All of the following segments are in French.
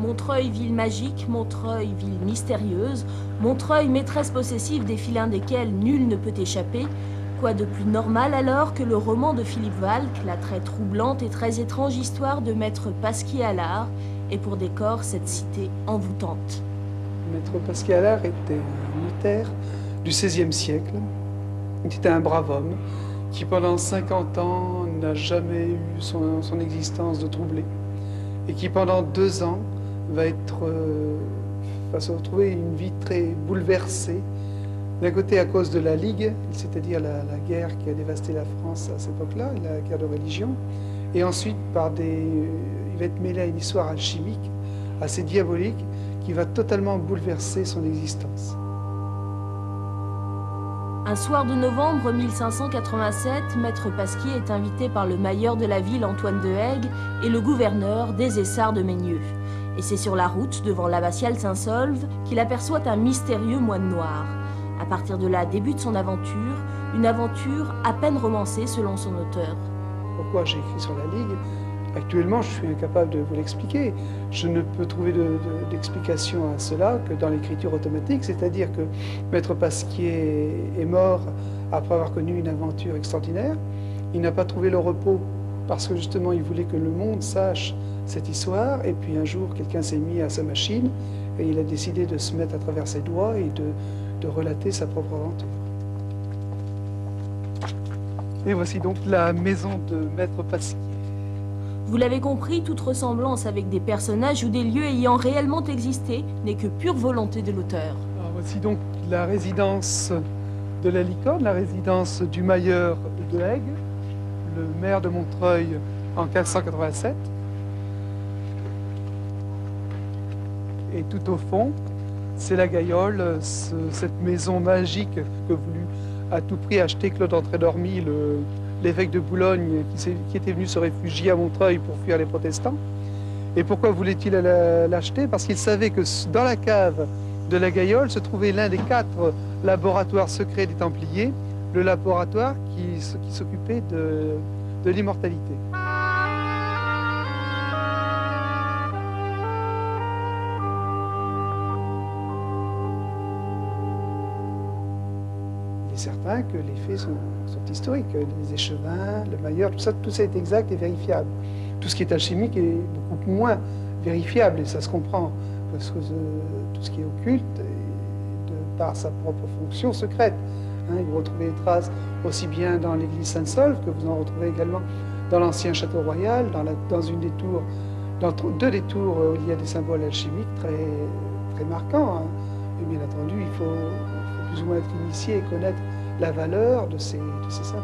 Montreuil, ville magique, Montreuil, ville mystérieuse, Montreuil, maîtresse possessive des filins desquels nul ne peut échapper. Quoi de plus normal alors que le roman de Philippe Valk, la très troublante et très étrange histoire de maître Pasquier-Allard, et pour décor cette cité envoûtante. Maître Pasquier-Allard était un notaire du XVIe siècle. Il était un brave homme qui pendant 50 ans n'a jamais eu son existence de troublée et qui pendant 2 ans va se retrouver une vie très bouleversée. D'un côté à cause de la Ligue, c'est-à-dire la guerre qui a dévasté la France à cette époque-là, la guerre de religion, et ensuite il va être mêlé à une histoire alchimique assez diabolique qui va totalement bouleverser son existence. Un soir de novembre 1587, maître Pasquier est invité par le mailleur de la ville Antoine de Haigues et le gouverneur des Essarts de Meigneux. Et c'est sur la route, devant l'abbatiale Saint-Saulve, qu'il aperçoit un mystérieux moine noir. À partir de là débute son aventure, une aventure à peine romancée selon son auteur. Pourquoi j'ai écrit sur la Ligue? Actuellement, je suis incapable de vous l'expliquer. Je ne peux trouver d'explication à cela que dans l'écriture automatique, c'est-à-dire que maître Pasquier est mort après avoir connu une aventure extraordinaire. Il n'a pas trouvé le repos parce que justement il voulait que le monde sache cette histoire, et puis un jour quelqu'un s'est mis à sa machine et il a décidé de se mettre à travers ses doigts et de relater sa propre aventure. Et voici donc la maison de maître Pasquier. Vous l'avez compris, toute ressemblance avec des personnages ou des lieux ayant réellement existé n'est que pure volonté de l'auteur. Voici donc la résidence de la Licorne, la résidence du mailleur de Haigues, le maire de Montreuil en 1587. Et tout au fond, c'est la Gaillole, cette maison magique que voulut à tout prix acheter Claude-André Dormy, l'évêque de Boulogne, qui était venu se réfugier à Montreuil pour fuir les protestants. Et pourquoi voulait-il l'acheter? Parce qu'il savait que dans la cave de la Gaillole se trouvait l'un des 4 laboratoires secrets des Templiers, le laboratoire qui s'occupait de l'immortalité. Il est certain que les faits sont historiques. Les échevins, le mailleur, tout ça est exact et vérifiable. Tout ce qui est alchimique est beaucoup moins vérifiable, et ça se comprend, parce que tout ce qui est occulte est par sa propre fonction secrète. Vous retrouvez des traces aussi bien dans l'église Saint-Saulve que vous en retrouvez également dans l'ancien château royal, dans une des tours, dans 2 des tours où il y a des symboles alchimiques très marquants. Et bien entendu, il faut plus ou moins être initié et connaître la valeur de ces symboles.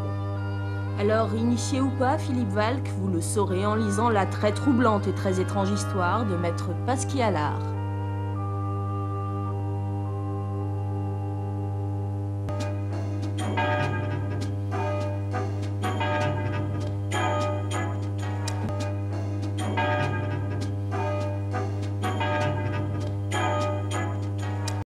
Alors, initié ou pas, Philippe Valk, vous le saurez en lisant la très troublante et très étrange histoire de maître Pasquier-Allard.